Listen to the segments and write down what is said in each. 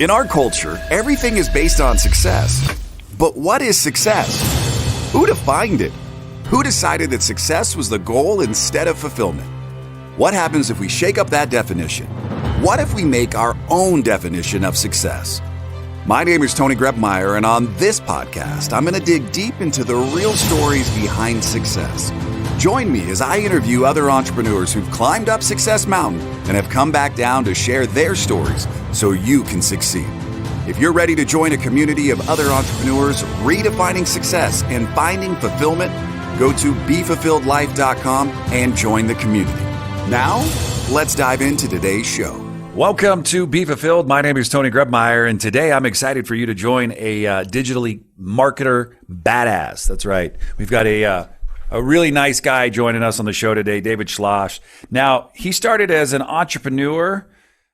In our culture, everything is based on success. But what is success? Who defined it? Who decided that success was the goal instead of fulfillment? What happens if we shake up that definition? What if we make our own definition of success? My name is Tony Grebmeyer, and on this podcast, I'm going to dig deep into the real stories behind success. Join me as I interview other entrepreneurs who've climbed up Success Mountain and have come back down to share their stories so you can succeed. If you're ready to join a community of other entrepreneurs redefining success and finding fulfillment, go to BeFulfilledLife.com and join the community. Now, let's dive into today's show. Welcome to Be Fulfilled. My name is Tony Grebmeyer, and today I'm excited for you to join a digitally marketer badass. That's right. We've got a really nice guy joining us on the show today, David Schloss. Now, he started as an entrepreneur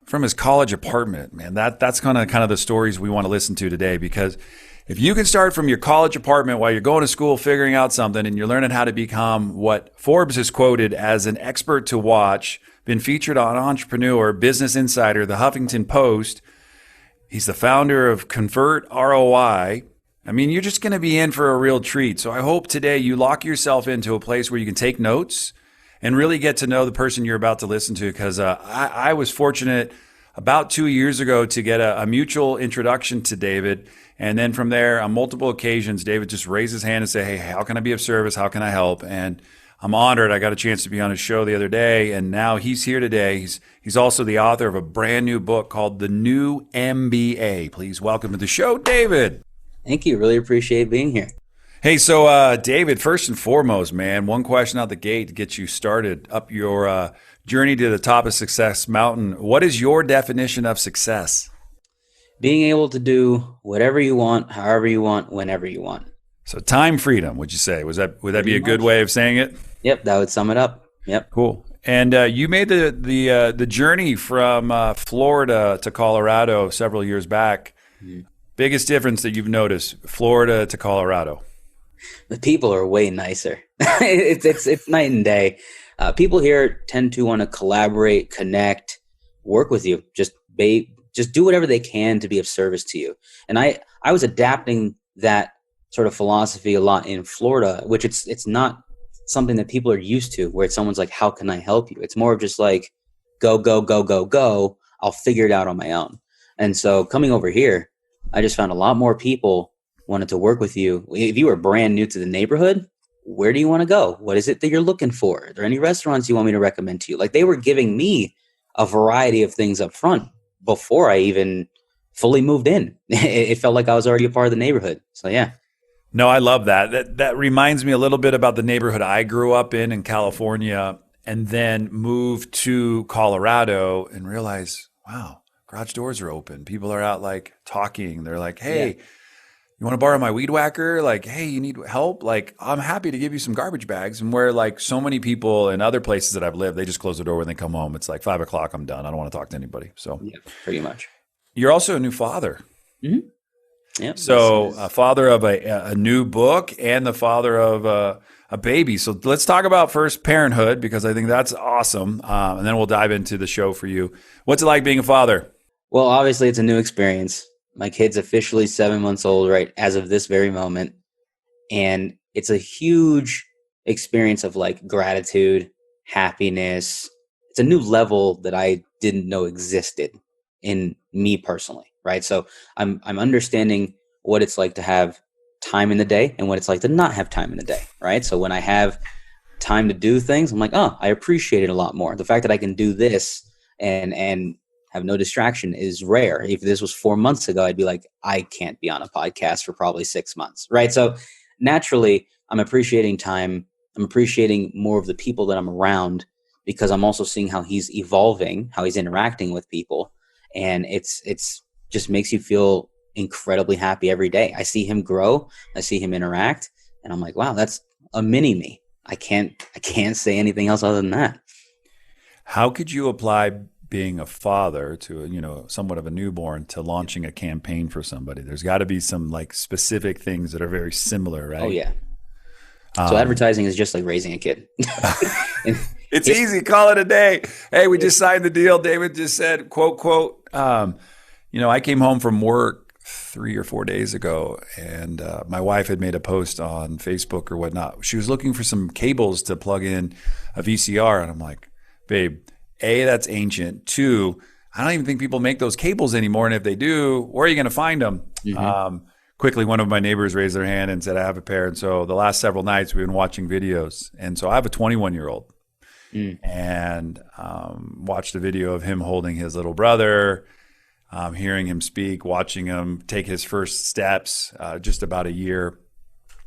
from his college apartment. Man, that's kind of the stories we want to listen to today, because if you can start from your college apartment while you're going to school, figuring out something, and you're learning how to become what Forbes has quoted as an expert to watch, been featured on Entrepreneur, Business Insider, the Huffington Post. He's the founder of Convert ROI. I mean, you're just going to be in for a real treat. So I hope today you lock yourself into a place where you can take notes and really get to know the person you're about to listen to. Because I was fortunate about 2 years ago to get a mutual introduction to David. And then from there, on multiple occasions, David just raised his hand and said, hey, how can I be of service? How can I help? And I'm honored. I got a chance to be on his show the other day, and now he's here today. He's also the author of a brand new book called The New MBA. Please welcome to the show, David. Thank you. Really appreciate being here. Hey, so David, first and foremost, man, one question out the gate to get you started up your journey to the top of Success Mountain. What is your definition of success? Being able to do whatever you want, however you want, whenever you want. So time freedom, would you say? Would that be a good way of saying it? Yep, that would sum it up. Yep. Cool. And you made the journey from Florida to Colorado several years back. Mm-hmm. Biggest difference that you've noticed, Florida to Colorado? The people are way nicer. It's night and day. People here tend to want to collaborate, connect, work with you. Just do whatever they can to be of service to you. And I was adapting that sort of philosophy a lot in Florida, which it's not something that people are used to, where someone's like, how can I help you? It's more of just like, go, go, go, go, go. I'll figure it out on my own. And so coming over here, I just found a lot more people wanted to work with you. If you were brand new to the neighborhood, where do you want to go? What is it that you're looking for? Are there any restaurants you want me to recommend to you? Like, they were giving me a variety of things up front before I even fully moved in. It felt like I was already a part of the neighborhood. So yeah. No, I love that. That reminds me a little bit about the neighborhood I grew up in California, and then moved to Colorado and realized, wow, garage doors are open. People are out like talking. They're like, hey, you want to borrow my weed whacker? Like, hey, you need help? Like, I'm happy to give you some garbage bags. And where like so many people in other places that I've lived, they just close the door when they come home. It's like 5 o'clock, I'm done. I don't want to talk to anybody. So yeah, pretty much. You're also a new father. Mm-hmm. Yeah. So a father of a new book and the father of a baby. So let's talk about first parenthood, because I think that's awesome. And then we'll dive into the show for you. What's it like being a father? Well, obviously it's a new experience. My kid's officially 7 months old, right, as of this very moment. And it's a huge experience of like gratitude, happiness. It's a new level that I didn't know existed in me personally, right? So I'm understanding what it's like to have time in the day and what it's like to not have time in the day, right? So when I have time to do things, I'm like, oh, I appreciate it a lot more. The fact that I can do this and have no distraction is rare. If this was 4 months ago, I'd be like, I can't be on a podcast for probably 6 months, right? So naturally, I'm appreciating time. I'm appreciating more of the people that I'm around, because I'm also seeing how he's evolving, how he's interacting with people. And it's just makes you feel incredibly happy every day. I see him grow. I see him interact. And I'm like, wow, that's a mini me. I can't say anything else other than that. How could you apply being a father to, somewhat of a newborn to launching a campaign for somebody? There's got to be some like specific things that are very similar, right? Oh yeah. So advertising is just like raising a kid. It's easy. Call it a day. Hey, we just signed the deal. David just said, quote, I came home from work 3 or 4 days ago, and my wife had made a post on Facebook or whatnot. She was looking for some cables to plug in a VCR, and I'm like, babe, A, that's ancient. 2, I don't even think people make those cables anymore, and if they do, where are you going to find them? Quickly, one of my neighbors raised their hand and said, I have a pair. And so the last several nights, we've been watching videos. And so I have a 21-year-old and watched a video of him holding his little brother, hearing him speak, watching him take his first steps, just about a year.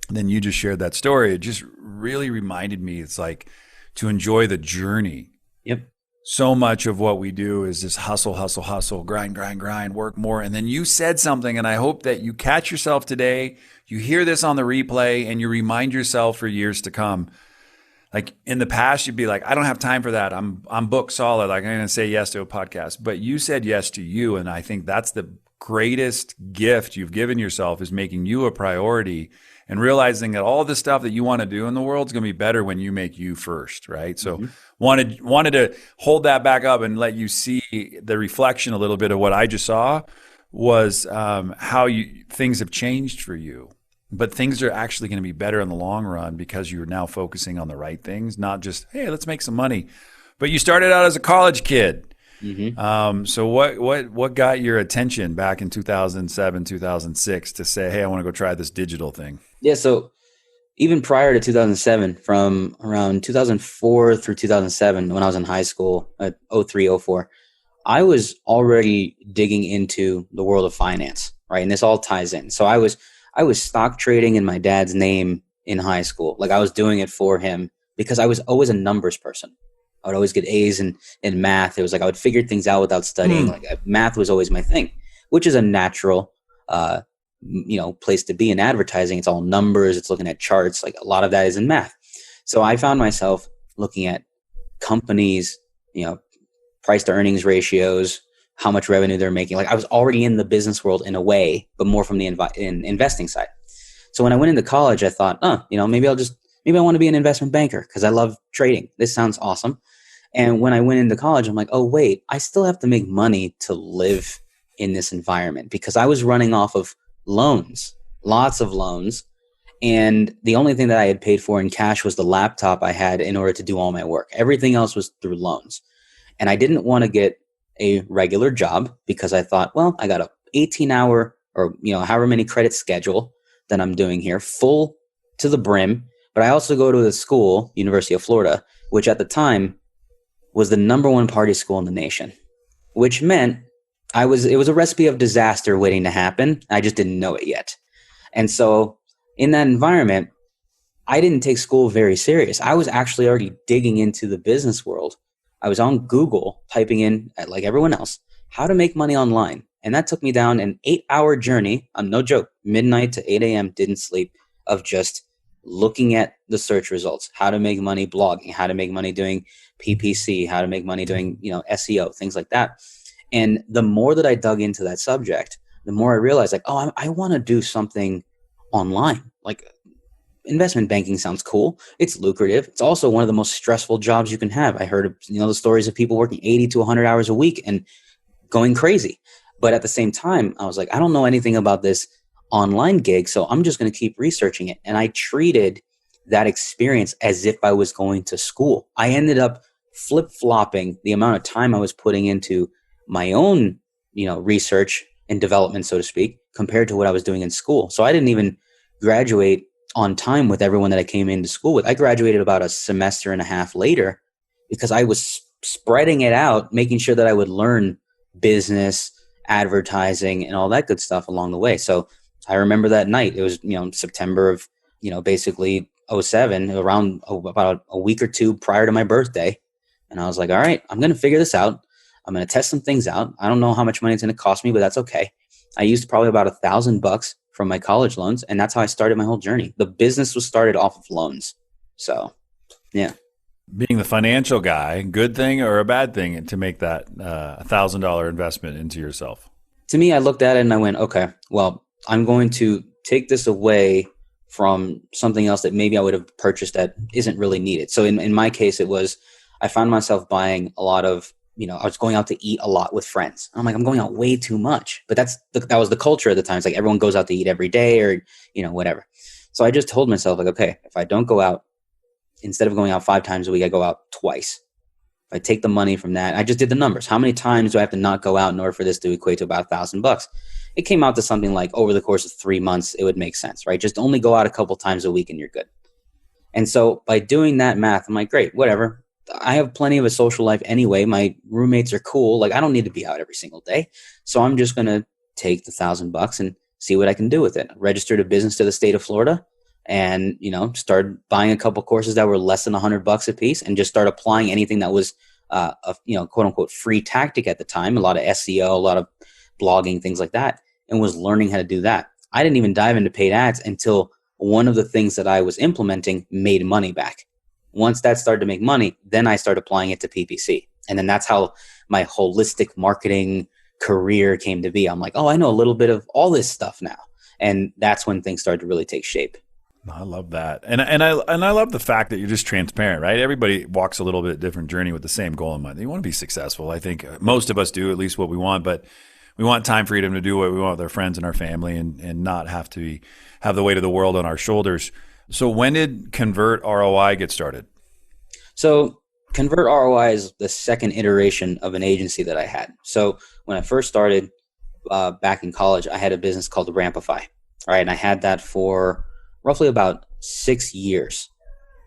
And then you just shared that story. It just really reminded me, it's like to enjoy the journey. Yep. So much of what we do is just hustle, hustle, hustle, grind, grind, grind, work more. And then you said something, and I hope that you catch yourself today. You hear this on the replay and you remind yourself for years to come. Like in the past, you'd be like, I don't have time for that. I'm booked solid. Like I'm going to say yes to a podcast. But you said yes to you. And I think that's the greatest gift you've given yourself, is making you a priority and realizing that all the stuff that you want to do in the world is going to be better when you make you first, right? So wanted to hold that back up and let you see the reflection a little bit of what I just saw was how things have changed for you. But things are actually going to be better in the long run because you're now focusing on the right things, not just, hey, let's make some money. But you started out as a college kid. So what got your attention back in 2007, 2006 to say, hey, I want to go try this digital thing? Yeah. So even prior to 2007, from around 2004 through 2007, when I was in high school at 03, 04, I was already digging into the world of finance, right? And this all ties in. So I was stock trading in my dad's name in high school. Like I was doing it for him because I was always a numbers person. I would always get A's in math. It was like I would figure things out without studying. Like math was always my thing, which is a natural, place to be in advertising. It's all numbers. It's looking at charts. Like a lot of that is in math. So I found myself looking at companies, price to earnings ratios, how much revenue they're making. Like I was already in the business world in a way, but more from the investing side. So when I went into college, I thought, maybe I want to be an investment banker because I love trading. This sounds awesome. And when I went into college, I'm like, oh, wait, I still have to make money to live in this environment because I was running off of loans, lots of loans. And the only thing that I had paid for in cash was the laptop I had in order to do all my work. Everything else was through loans. And I didn't want to get a regular job because I thought, well, I got a 18-hour or, however many credit schedule that I'm doing here, full to the brim. But I also go to the school, University of Florida, which at the time was the #1 party school in the nation, which meant it was a recipe of disaster waiting to happen. I just didn't know it yet. And so in that environment, I didn't take school very serious. I was actually already digging into the business world. I was on Google typing in, like everyone else, how to make money online. And that took me down an 8-hour journey. No joke, midnight to 8 a.m., didn't sleep, of just looking at the search results, how to make money blogging, how to make money doing PPC, how to make money doing, SEO, things like that. And the more that I dug into that subject, the more I realized like, oh, I want to do something online. Like investment banking sounds cool. It's lucrative. It's also one of the most stressful jobs you can have. I heard of, the stories of people working 80 to 100 hours a week and going crazy. But at the same time, I was like, I don't know anything about this online gig, so I'm just going to keep researching it. And I treated that experience as if I was going to school. I ended up flip-flopping the amount of time I was putting into my own, research and development, so to speak, compared to what I was doing in school. So I didn't even graduate on time with everyone that I came into school with. I graduated about a semester and a half later because I was spreading it out, making sure that I would learn business, advertising, and all that good stuff along the way. So I remember that night. It was, September of, basically 07, around about a week or two prior to my birthday. And I was like, all right, I'm going to figure this out. I'm going to test some things out. I don't know how much money it's going to cost me, but that's okay. I used probably about $1,000 from my college loans. And that's how I started my whole journey. The business was started off of loans. So, yeah. Being the financial guy, good thing or a bad thing to make that $1,000 investment into yourself? To me, I looked at it and I went, okay, well, I'm going to take this away from something else that maybe I would have purchased that isn't really needed. So in my case, it was, I found myself buying a lot of I was going out to eat a lot with friends. I'm like, I'm going out way too much. But that was the culture at the time. It's like everyone goes out to eat every day or, whatever. So I just told myself, like, okay, if I don't go out, instead of going out 5 times a week, I go out twice. If I take the money from that, I just did the numbers. How many times do I have to not go out in order for this to equate to about $1,000? It came out to something like over the course of 3 months, it would make sense, right? Just only go out a couple times a week and you're good. And so by doing that math, I'm like, great, whatever. I have plenty of a social life anyway. My roommates are cool. Like, I don't need to be out every single day. So I'm just going to take the $1,000 and see what I can do with it. Registered a business to the state of Florida and, started buying a couple courses that were less than $100 a piece and just start applying anything that was, a quote unquote free tactic at the time. A lot of SEO, a lot of blogging, things like that, and was learning how to do that. I didn't even dive into paid ads until one of the things that I was implementing made money back. Once that started to make money, then I started applying it to PPC. And then that's how my holistic marketing career came to be. I'm like, oh, I know a little bit of all this stuff now. And that's when things started to really take shape. I love that. And I love the fact that you're just transparent, right? Everybody walks a little bit different journey with the same goal in mind. They want to be successful. I think most of us do, at least what we want, but we want time freedom to do what we want with our friends and our family and not have the weight of the world on our shoulders. So when did Convert ROI get started? So Convert ROI is the second iteration of an agency that I had. So when I first started back in college, I had a business called Rampify, right? And I had that for roughly about 6 years.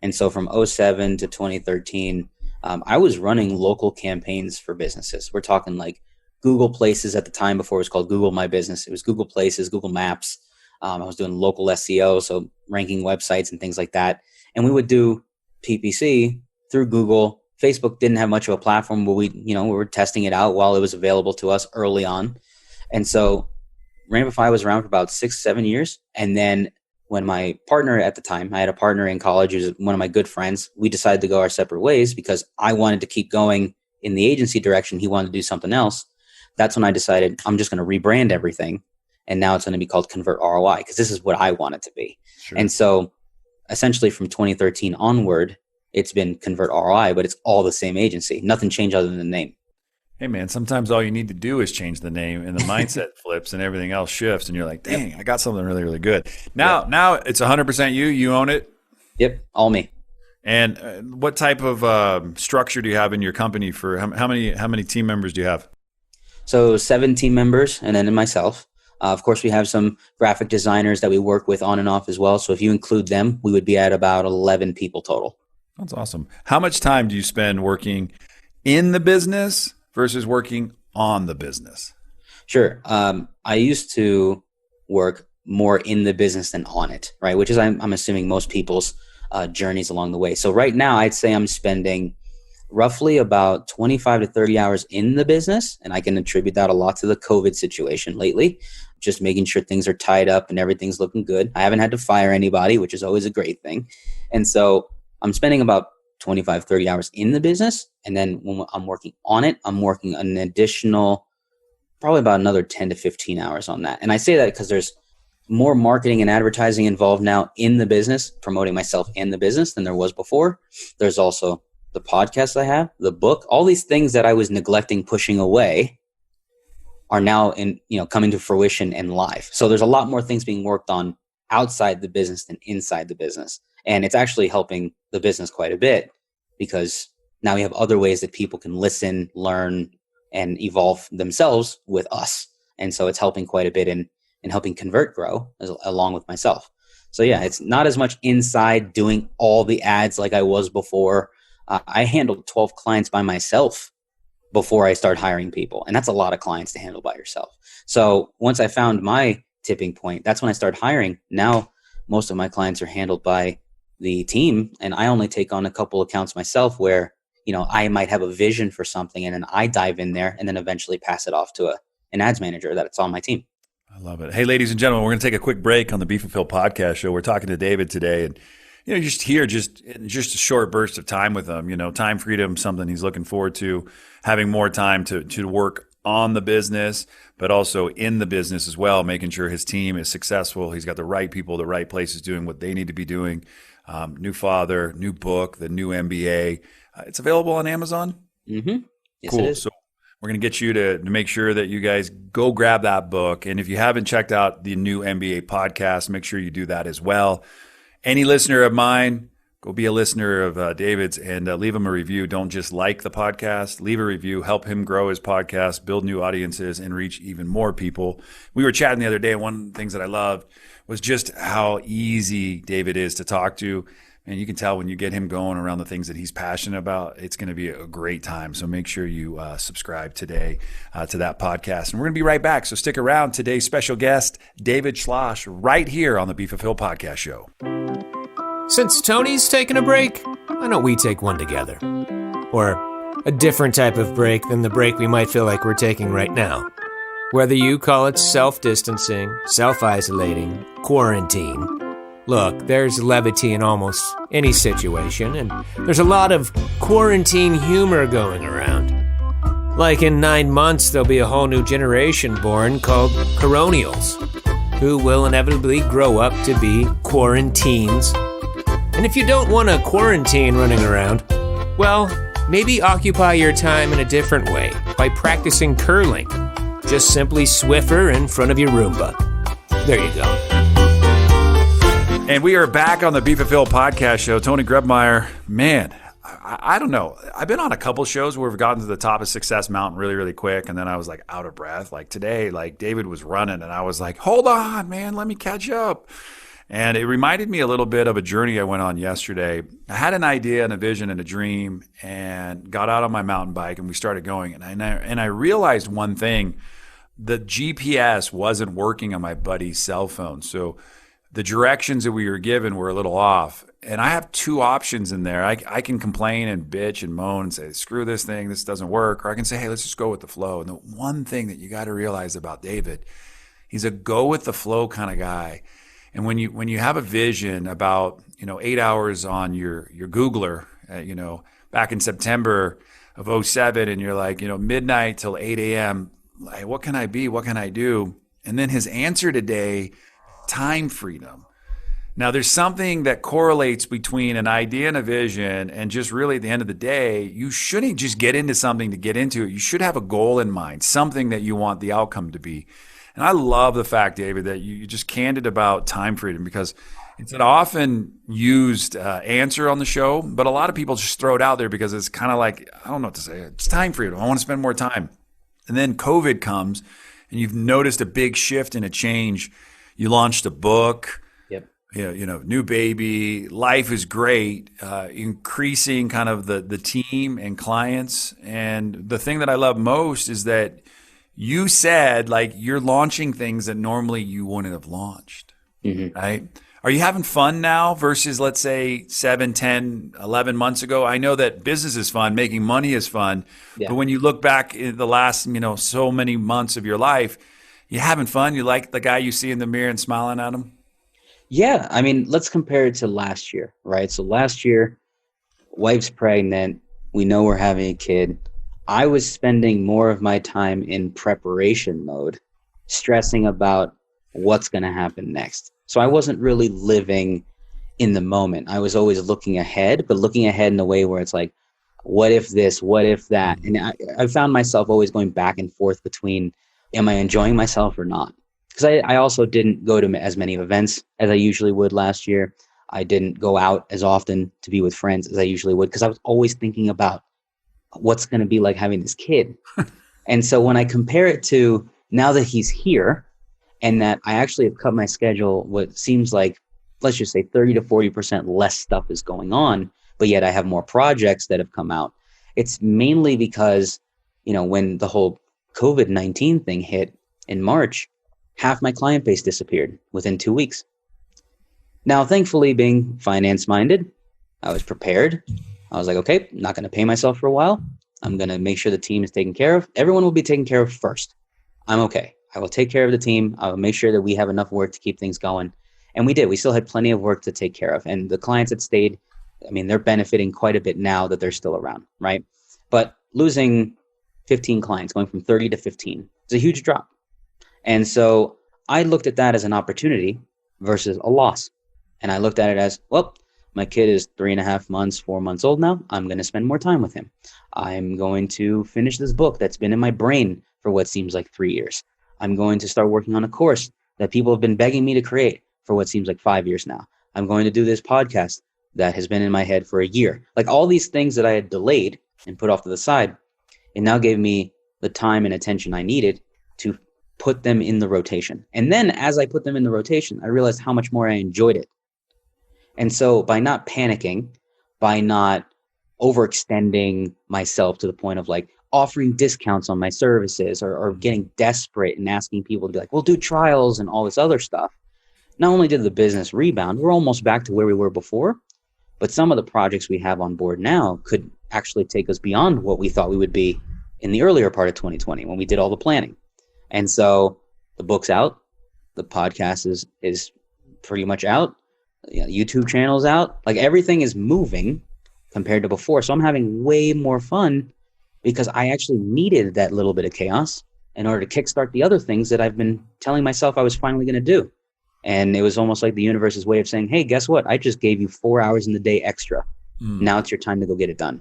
And so from 2007 to 2013, I was running local campaigns for businesses. We're talking like Google Places at the time before it was called Google My Business. It was Google Places, Google Maps. I was doing local SEO, so ranking websites and things like that. And we would do PPC through Google. Facebook didn't have much of a platform, but we were testing it out while it was available to us early on. And so Rampify was around for about 6-7 years. And then when my partner at the time, I had a partner in college who's one of my good friends, we decided to go our separate ways because I wanted to keep going in the agency direction. He wanted to do something else. That's when I decided I'm just going to rebrand everything. And now it's going to be called Convert ROI because this is what I want it to be. Sure. And so essentially from 2013 onward, it's been Convert ROI, but it's all the same agency. Nothing changed other than the name. Hey man, sometimes all you need to do is change the name and the mindset flips and everything else shifts and you're like, dang, I got something really, really good. Now it's 100% you own it? Yep, all me. And what type of structure do you have in your company for how many team members do you have? So 7 team members and then myself. Of course, we have some graphic designers that we work with on and off as well. So if you include them, we would be at about 11 people total. That's awesome. How much time do you spend working in the business versus working on the business? Sure. I used to work more in the business than on it, right? Which is, I'm assuming, most people's journeys along the way. So right now, I'd say I'm spending roughly about 25 to 30 hours in the business. And I can attribute that a lot to the COVID situation lately, just making sure things are tied up and everything's looking good. I haven't had to fire anybody, which is always a great thing. And so I'm spending about 25, 30 hours in the business. And then when I'm working on it, I'm working an additional, probably about another 10 to 15 hours on that. And I say that because there's more marketing and advertising involved now in the business, promoting myself in the business than there was before. There's also the podcast I have, the book, all these things that I was neglecting, pushing away are now coming to fruition in life. So there's a lot more things being worked on outside the business than inside the business. And it's actually helping the business quite a bit because now we have other ways that people can listen, learn, and evolve themselves with us. And so it's helping quite a bit in helping Convert grow along with myself. So yeah, it's not as much inside doing all the ads like I was before. I handled 12 clients by myself before I started hiring people. And that's a lot of clients to handle by yourself. So once I found my tipping point, that's when I started hiring. Now, most of my clients are handled by the team. And I only take on a couple accounts myself where, I might have a vision for something and then I dive in there and then eventually pass it off to an ads manager that's on my team. I love it. Hey, ladies and gentlemen, we're going to take a quick break on the Be Fulfilled podcast show. We're talking to David today and just a short burst of time with him, time freedom, something he's looking forward to, having more time to work on the business, but also in the business as well, making sure his team is successful. He's got the right people, the right places doing what they need to be doing. New father, new book, the new MBA. It's available on Amazon. Mm-hmm. Yes, it Cool. is. So we're going to get you to make sure that you guys go grab that book. And if you haven't checked out the new MBA podcast, make sure you do that as well. Any listener of mine, go be a listener of David's and leave him a review. Don't just like the podcast, leave a review, help him grow his podcast, build new audiences, and reach even more people. We were chatting the other day, and one of the things that I loved was just how easy David is to talk to. And you can tell when you get him going around the things that he's passionate about, it's going to be a great time. So make sure you subscribe today to that podcast. And we're going to be right back. So stick around. Today's special guest, David Schloss, right here on the Be Fulfilled podcast show. Since Tony's taking a break, why don't we take one together? Or a different type of break than the break we might feel like we're taking right now. Whether you call it self-distancing, self-isolating, quarantine. Look, there's levity in almost any situation, and there's a lot of quarantine humor going around. Like in 9 months, there'll be a whole new generation born called Coronials, who will inevitably grow up to be quarantines. And if you don't want a quarantine running around, well, maybe occupy your time in a different way by practicing curling. Just simply Swiffer in front of your Roomba. There you go. And we are back on the Be Fulfilled podcast show. Tony Grebmeyer, man, I don't know. I've been on a couple shows where we've gotten to the top of Success Mountain really, really quick. And then I was like out of breath. Like today, like David was running and I was like, hold on, man, let me catch up. And it reminded me a little bit of a journey I went on yesterday. I had an idea and a vision and a dream and got out on my mountain bike and we started going. And I realized one thing, the GPS wasn't working on my buddy's cell phone. So the directions that we were given were a little off. And I have two options in there. I can complain and bitch and moan and say, screw this thing, this doesn't work. Or I can say, hey, let's just go with the flow. And the one thing that you got to realize about David, he's a go with the flow kind of guy. And when you have a vision about, 8 hours on your Googler, back in September of 2007, and you're like, midnight till 8 a.m., like, what can I be? What can I do? And then his answer today, time freedom. Now, there's something that correlates between an idea and a vision, and just really at the end of the day, you shouldn't just get into something to get into it. You should have a goal in mind, something that you want the outcome to be. And I love the fact, David, that you're just candid about time freedom, because it's an often used answer on the show, but a lot of people just throw it out there because it's kind of like, I don't know what to say. It's time freedom. I want to spend more time. And then COVID comes and you've noticed a big shift and a change. You launched a book. Yep. New baby. Life is great. Increasing kind of the team and clients. And the thing that I love most is that you said, like, you're launching things that normally you wouldn't have launched, right? Are you having fun now versus, let's say, 7, 10, 11 months ago? I know that business is fun, making money is fun. Yeah. But when you look back in the last, so many months of your life, you having fun? You like the guy you see in the mirror and smiling at him? Yeah. I mean, let's compare it to last year, right? So last year, wife's pregnant. We know we're having a kid. I was spending more of my time in preparation mode, stressing about what's going to happen next. So I wasn't really living in the moment. I was always looking ahead, but looking ahead in a way where it's like, what if this, what if that? And I found myself always going back and forth between, am I enjoying myself or not? Because I also didn't go to as many events as I usually would last year. I didn't go out as often to be with friends as I usually would, because I was always thinking about what's going to be like having this kid. And so when I compare it to now that he's here, and that I actually have cut my schedule, what seems like, let's just say 30 to 40% less stuff is going on, but yet I have more projects that have come out. It's mainly because, when the whole COVID-19 thing hit in March, half my client base disappeared within 2 weeks. Now, thankfully, being finance-minded, I was prepared. I was like, okay, I'm not going to pay myself for a while. I'm going to make sure the team is taken care of. Everyone will be taken care of first. I'm okay. I will take care of the team. I will make sure that we have enough work to keep things going. And we did. We still had plenty of work to take care of. And the clients that stayed, they're benefiting quite a bit now that they're still around, right? But losing 15 clients, going from 30 to 15, is a huge drop. And so I looked at that as an opportunity versus a loss. And I looked at it as, well, My kid is 3.5 months, 4 months old now. I'm going to spend more time with him. I'm going to finish this book that's been in my brain for what seems like 3 years. I'm going to start working on a course that people have been begging me to create for what seems like 5 years now. I'm going to do this podcast that has been in my head for a year. Like all these things that I had delayed and put off to the side, it now gave me the time and attention I needed to put them in the rotation. And then as I put them in the rotation, I realized how much more I enjoyed it. And so by not panicking, by not overextending myself to the point of like offering discounts on my services or getting desperate and asking people to be like, we'll do trials and all this other stuff. Not only did the business rebound, we're almost back to where we were before, but some of the projects we have on board now could actually take us beyond what we thought we would be in the earlier part of 2020 when we did all the planning. And so the book's out, the podcast is pretty much out, YouTube channel's out, like everything is moving compared to before. So I'm having way more fun because I actually needed that little bit of chaos in order to kickstart the other things that I've been telling myself I was finally going to do. And it was almost like the universe's way of saying, hey, guess what? I just gave you 4 hours in the day extra. Now it's your time to go get it done.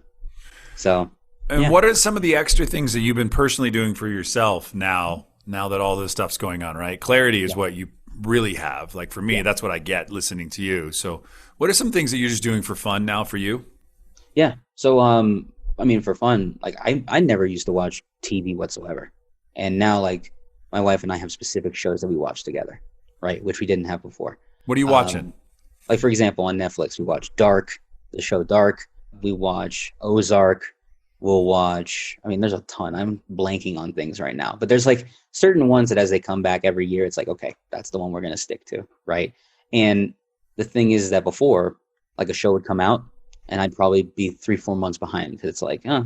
So, and what are some of the extra things that you've been personally doing for yourself now that all this stuff's going on, right? Clarity is what you really have. Like for me, that's what I get listening to you. So what are some things that you're just doing for fun now for you? Yeah. So, I mean, for fun, like I never used to watch TV whatsoever. And now like my wife and I have specific shows that we watch together, right? Which we didn't have before. What are you watching? Like for example, on Netflix, we watch Dark, the show Dark. We watch Ozark. We'll watch, I mean, there's a ton. I'm blanking on things right now, but there's like certain ones that as they come back every year, it's like, okay, that's the one we're going to stick to. Right. And the thing is that before, like a show would come out and I'd probably be 3-4 months behind because it's like, oh,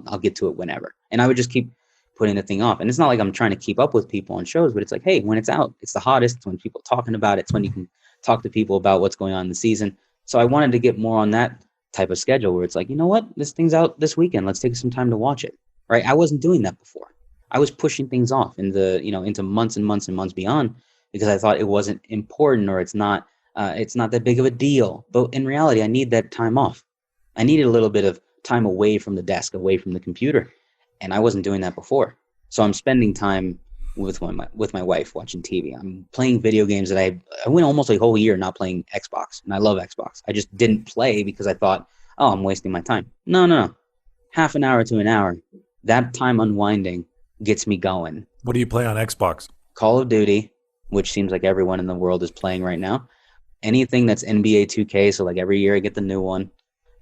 I'll get to it whenever. And I would just keep putting the thing off. And it's not like I'm trying to keep up with people on shows, but it's like, hey, when it's out, it's the hottest. It's when people are talking about it. It's when you can talk to people about what's going on in the season. So I wanted to get more on that type of schedule where it's like, you know what, this thing's out this weekend. Let's take some time to watch it. Right. I wasn't doing that before. I was pushing things off into months and months and months beyond because I thought it wasn't important or it's not that big of a deal. But in reality, I need that time off. I needed a little bit of time away from the desk, away from the computer. And I wasn't doing that before. So I'm spending time with my wife watching TV. I'm playing video games that I went almost a whole year not playing Xbox. And I love Xbox. I just didn't play because I thought, oh, I'm wasting my time. No. Half an hour to an hour. That time unwinding gets me going. What do you play on Xbox? Call of Duty, which seems like everyone in the world is playing right now. Anything that's NBA 2K. So like every year I get the new one.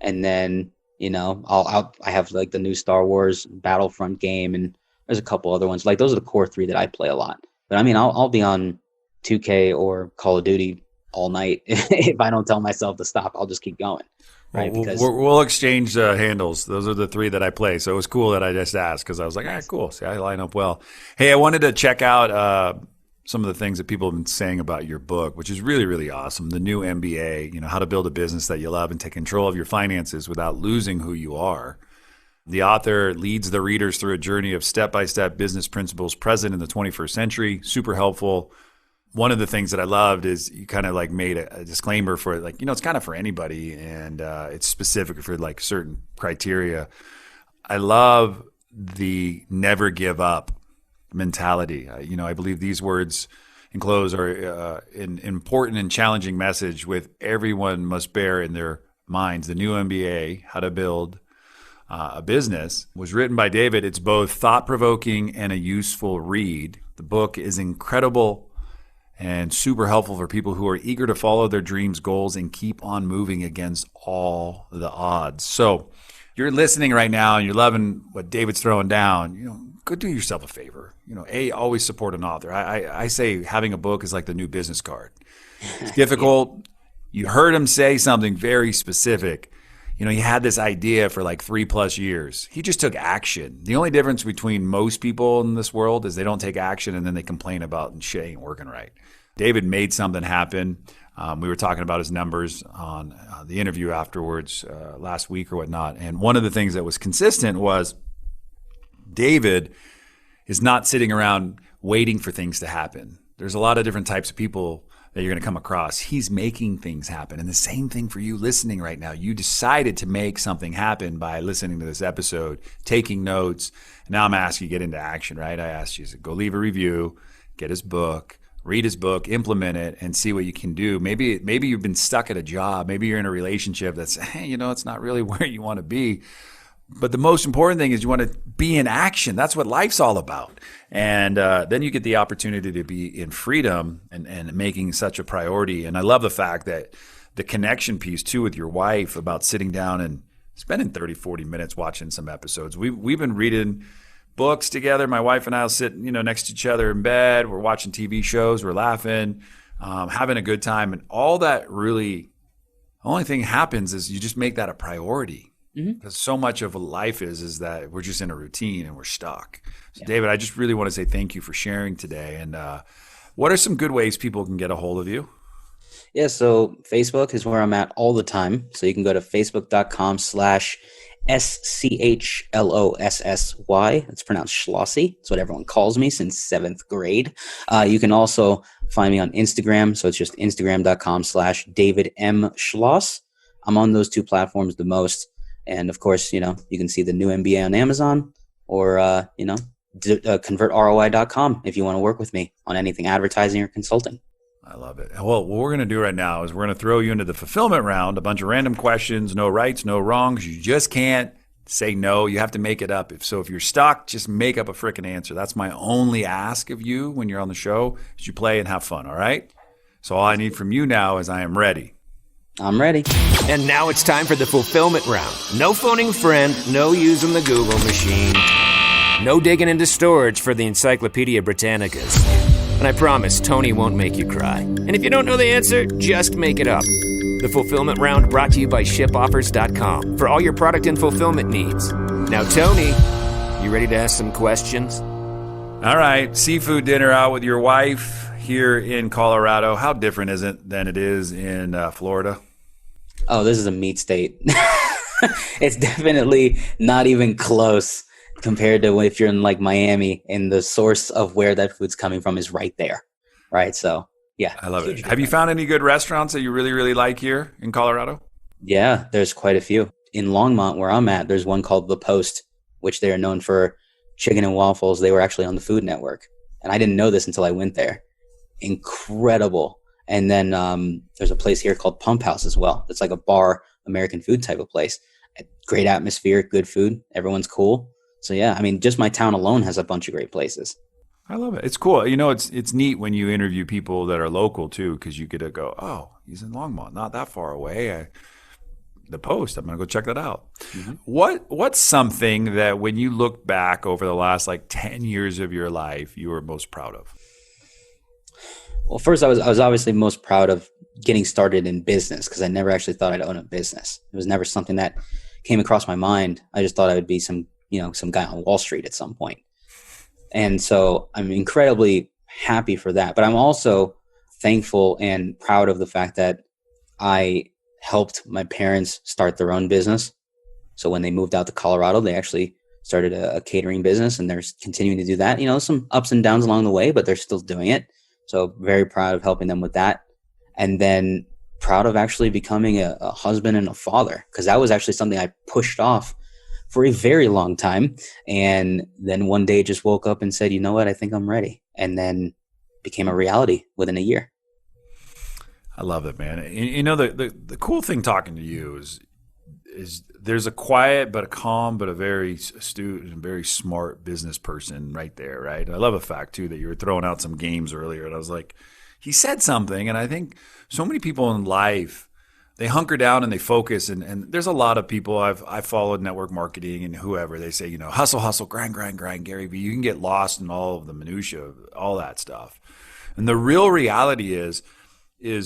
And then, I have like the new Star Wars Battlefront game and there's a couple other ones. Like those are the core three that I play a lot. But I mean, I'll be on 2K or Call of Duty all night. If I don't tell myself to stop, I'll just keep going. Right? Well, because we'll exchange handles. Those are the three that I play. So it was cool that I just asked because I was like, all right, cool. See, I line up well. Hey, I wanted to check out some of the things that people have been saying about your book, which is really, really awesome. The new MBA, how to build a business that you love and take control of your finances without losing who you are. The author leads the readers through a journey of step-by-step business principles present in the 21st century. Super helpful. One of the things that I loved is you kind of like made a disclaimer for like, it's kind of for anybody and it's specific for like certain criteria. I love the never give up mentality. I believe these words enclosed are an important and challenging message with everyone must bear in their minds. The new MBA, How to Build a Business, was written by David. It's both thought-provoking and a useful read. The book is incredible and super helpful for people who are eager to follow their dreams, goals, and keep on moving against all the odds. So you're listening right now and you're loving what David's throwing down, go do yourself a favor. Always support an author. I say having a book is like the new business card. It's difficult. You heard him say something very specific. He had this idea for like 3+ years. He just took action. The only difference between most people in this world is they don't take action and then they complain about and shit ain't working right. David made something happen. We were talking about his numbers on the interview afterwards last week or whatnot. And one of the things that was consistent was David is not sitting around waiting for things to happen. There's a lot of different types of people that you're going to come across. He's making things happen. And the same thing for you listening right now. You decided to make something happen by listening to this episode, taking notes. And now I'm asking you to get into action, right? I asked you to go leave a review, get his book, read his book, implement it, and see what you can do. Maybe you've been stuck at a job. Maybe you're in a relationship that's, it's not really where you want to be. But the most important thing is you want to be in action. That's what life's all about. And then you get the opportunity to be in freedom and making such a priority. And I love the fact that the connection piece too with your wife about sitting down and spending 30, 40 minutes watching some episodes. We've been reading books together. My wife and I will sit, next to each other in bed. We're watching TV shows. We're laughing, having a good time. And all that really, the only thing happens is you just make that a priority. Because so much of life is that we're just in a routine and we're stuck. So, David, I just really want to say thank you for sharing today. And what are some good ways people can get a hold of you? Yeah, so Facebook is where I'm at all the time. So you can go to facebook.com/SCHLOSSY. It's pronounced Schlossy. It's what everyone calls me since 7th grade. You can also find me on Instagram. So it's just instagram.com/David M. Schloss. I'm on those two platforms the most. And of course, you can see the new MBA on Amazon or, convertroi.com if you want to work with me on anything advertising or consulting. I love it. Well, what we're going to do right now is we're going to throw you into the fulfillment round, a bunch of random questions, no rights, no wrongs. You just can't say no. You have to make it up. If you're stuck, just make up a freaking answer. That's my only ask of you when you're on the show is you play and have fun, all right? So all I need from you now is I am ready. I'm ready. And now it's time for the fulfillment round. No phoning a friend, no using the Google machine, no digging into storage for the Encyclopedia Britannicas. And I promise Tony won't make you cry. And if you don't know the answer, just make it up. The fulfillment round brought to you by shipoffers.com for all your product and fulfillment needs. Now, Tony, you ready to ask some questions? All right. Seafood dinner out with your wife here in Colorado. How different is it than it is in Florida? Oh, this is a meat state. It's definitely not even close compared to if you're in like Miami and the source of where that food's coming from is right there. Right. So, yeah. I love it. Have you found any good restaurants that you really, really like here in Colorado? Yeah, there's quite a few. In Longmont, where I'm at, there's one called The Post, which they are known for chicken and waffles. They were actually on the Food Network. And I didn't know this until I went there. Incredible. And then there's a place here called Pump House as well. It's like a bar, American food type of place. Great atmosphere, good food. Everyone's cool. So yeah, I mean, just my town alone has a bunch of great places. I love it. It's cool. It's neat when you interview people that are local too, because you get to go, oh, he's in Longmont, not that far away. The Post, I'm going to go check that out. Mm-hmm. What's something that when you look back over the last 10 years of your life, you were most proud of? Well, first, I was obviously most proud of getting started in business because I never actually thought I'd own a business. It was never something that came across my mind. I just thought I would be some guy on Wall Street at some point. And so I'm incredibly happy for that. But I'm also thankful and proud of the fact that I helped my parents start their own business. So when they moved out to Colorado, they actually started a catering business and they're continuing to do that. Some ups and downs along the way, but they're still doing it. So very proud of helping them with that. And then proud of actually becoming a husband and a father, because that was actually something I pushed off for a very long time. And then one day just woke up and said, you know what, I think I'm ready. And then became a reality within a year. I love it, man. The cool thing talking to you is there's a quiet but a calm but a very astute and very smart business person right there, right? I love the fact too that you were throwing out some games earlier, and I was like, he said something, and I think so many people in life, they hunker down and they focus, and there's a lot of people I've followed network marketing and whoever, they say, hustle, grind, Gary Vee. You can get lost in all of the minutia of all that stuff. And the real reality is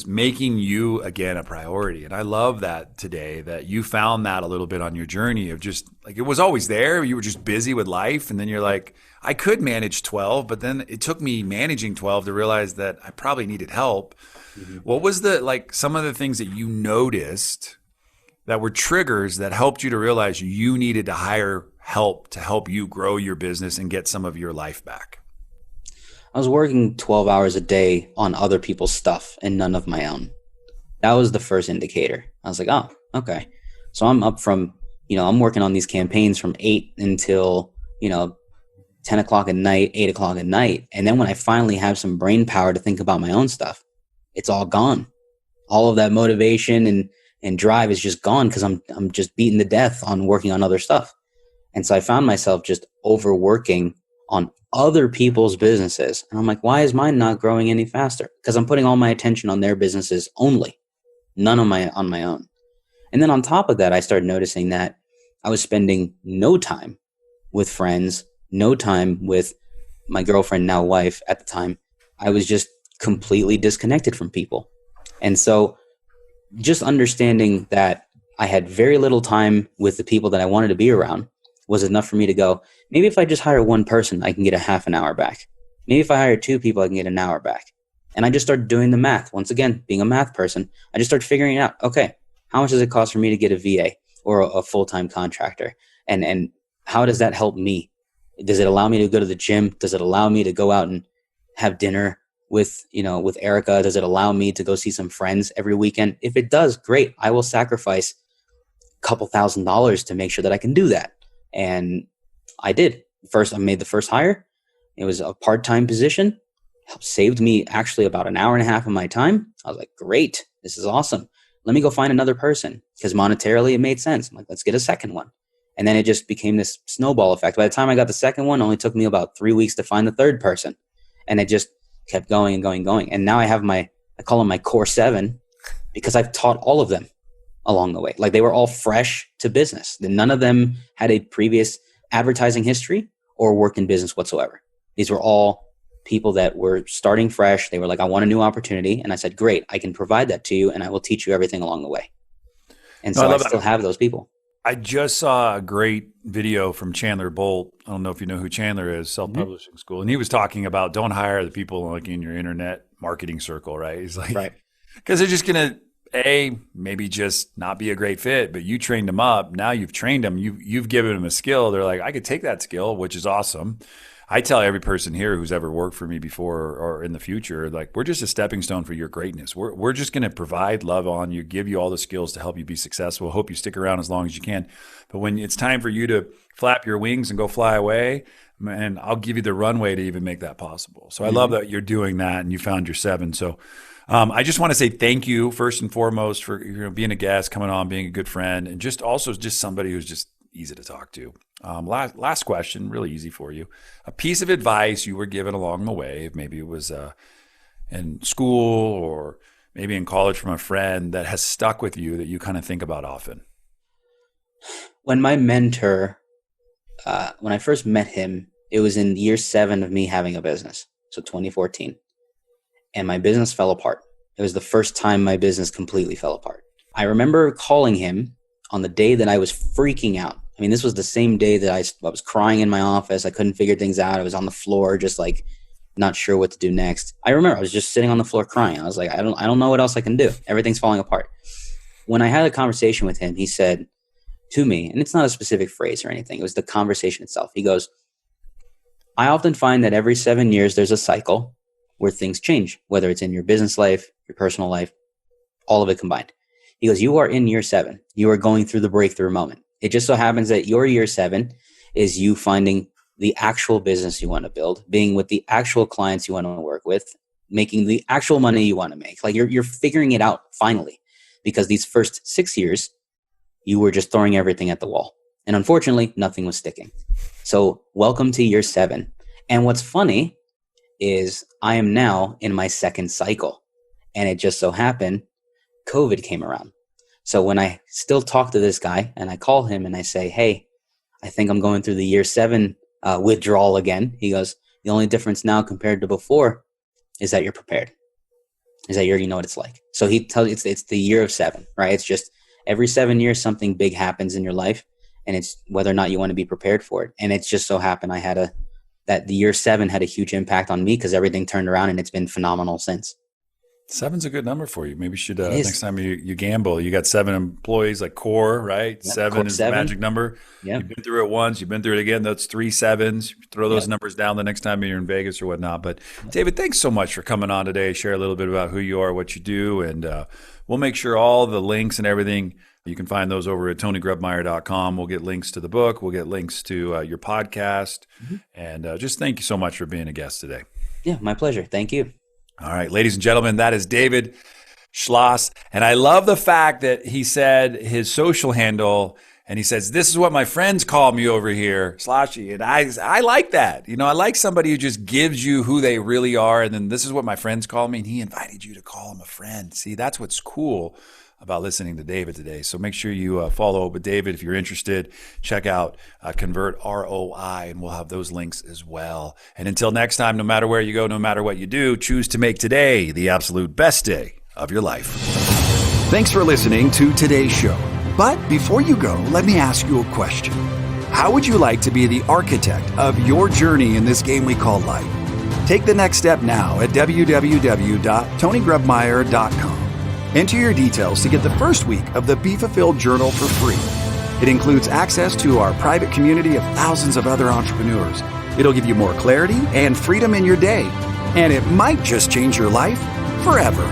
making you, again, a priority. And I love that today that you found that a little bit on your journey of just it was always there. You were just busy with life. And then you're like, I could manage 12, but then it took me managing 12 to realize that I probably needed help. Mm-hmm. What was some of the things that you noticed that were triggers that helped you to realize you needed to hire help to help you grow your business and get some of your life back? I was working 12 hours a day on other people's stuff and none of my own. That was the first indicator. I was like, oh, okay. So I'm up from, I'm working on these campaigns from 8 until, 10 o'clock at night, 8 o'clock at night. And then when I finally have some brain power to think about my own stuff, it's all gone. All of that motivation and drive is just gone because I'm just beaten to death on working on other stuff. And so I found myself just overworking on other people's businesses. And I'm like, why is mine not growing any faster? Because I'm putting all my attention on their businesses only, none on my own. And then on top of that, I started noticing that I was spending no time with friends, no time with my girlfriend, now wife at the time. I was just completely disconnected from people. And so just understanding that I had very little time with the people that I wanted to be around was enough for me to go, maybe if I just hire one person, I can get a half an hour back. Maybe if I hire 2 people, I can get an hour back. And I just started doing the math. Once again, being a math person, I just started figuring out, okay, how much does it cost for me to get a VA or a full-time contractor? And how does that help me? Does it allow me to go to the gym? Does it allow me to go out and have dinner with Erica? Does it allow me to go see some friends every weekend? If it does, great. I will sacrifice a couple $1,000s to make sure that I can do that. And I did. First, I made the first hire. It was a part-time position. Saved me actually about an hour and a half of my time. I was like, great, this is awesome. Let me go find another person, because monetarily it made sense. I'm like, let's get a second one. And then it just became this snowball effect. By the time I got the second one, it only took me about 3 weeks to find the third person. And it just kept going and going and going. And now I have I call them my core 7, because I've taught all of them along the way. Like, they were all fresh to business. None of them had a previous advertising history or worked in business whatsoever. These were all people that were starting fresh. They were like, I want a new opportunity. And I said, great, I can provide that to you, and I will teach you everything along the way. And so I still have those people. I just saw a great video from Chandler Bolt. I don't know if you know who Chandler is, self-publishing school. And he was talking about, don't hire the people like in your internet marketing circle, right? He's like, right, because they're just going to, maybe just not be a great fit, but you trained them up. Now you've trained them. You've given them a skill. They're like, I could take that skill, which is awesome. I tell every person here who's ever worked for me before or in the future, like, we're just a stepping stone for your greatness. We're just going to provide love on you, give you all the skills to help you be successful. Hope you stick around as long as you can. But when it's time for you to flap your wings and go fly away, man, I'll give you the runway to even make that possible. So I love that you're doing that and you found your 7. So I just want to say thank you first and foremost for being a guest, coming on, being a good friend, and just also just somebody who's just easy to talk to. Last question, really easy for you. A piece of advice you were given along the way, maybe it was in school or maybe in college from a friend, that has stuck with you that you kind of think about often. When my mentor, when I first met him, it was in year 7 of me having a business. So 2014. And my business fell apart. It was the first time my business completely fell apart. I remember calling him on the day that I was freaking out. I mean, this was the same day that I was crying in my office. I couldn't figure things out. I was on the floor, just like not sure what to do next. I remember I was just sitting on the floor crying. I was like, I don't know what else I can do. Everything's falling apart. When I had a conversation with him, he said to me, and it's not a specific phrase or anything, it was the conversation itself. He goes, I often find that every 7 years there's a cycle where things change, whether it's in your business life, your personal life, all of it combined. He goes, you are in year 7. You are going through the breakthrough moment. It just so happens that your year 7 is you finding the actual business you want to build, being with the actual clients you want to work with, making the actual money you want to make. Like you're figuring it out finally, because these first 6 years, you were just throwing everything at the wall. And unfortunately, nothing was sticking. So welcome to year 7. And what's funny is I am now in my 2nd cycle. And it just so happened, COVID came around. So when I still talk to this guy and I call him and I say, hey, I think I'm going through the year 7 withdrawal again. He goes, the only difference now compared to before is that you're prepared. Is that you know what it's like. So he tells you it's the year of 7, right? It's just every 7 years, something big happens in your life, and it's whether or not you want to be prepared for it. And it's just so happened that the year 7 had a huge impact on me, because everything turned around and it's been phenomenal since. 7's a good number for you. Maybe you should, is. next time you gamble, you got 7 employees, like core, right? Yep, 7 core is 7. the magic number. Yeah. You've been through it once. You've been through it again. That's 3 7s. Throw those numbers down the next time you're in Vegas or whatnot. But David, thanks so much for coming on today. Share a little bit about who you are, what you do. And we'll make sure all the links and everything, you can find those over at TonyGrebmeyer.com. We'll get links to the book. We'll get links to your podcast. And just thank you so much for being a guest today. Yeah, my pleasure. Thank you. All right, ladies and gentlemen, that is David Schloss. And I love the fact that he said his social handle, and he says, this is what my friends call me over here, Sloshy. And I like that. I like somebody who just gives you who they really are. And then this is what my friends call me. And he invited you to call him a friend. See, that's what's cool about listening to David today. So make sure you follow up with David if you're interested. Check out Convert ROI, and we'll have those links as well. And until next time, no matter where you go, no matter what you do, choose to make today the absolute best day of your life. Thanks for listening to today's show. But before you go, let me ask you a question. How would you like to be the architect of your journey in this game we call life? Take the next step now at www.tonygrebmeyer.com. Enter your details to get the first week of the Be Fulfilled Journal for free. It includes access to our private community of thousands of other entrepreneurs. It'll give you more clarity and freedom in your day, and it might just change your life forever.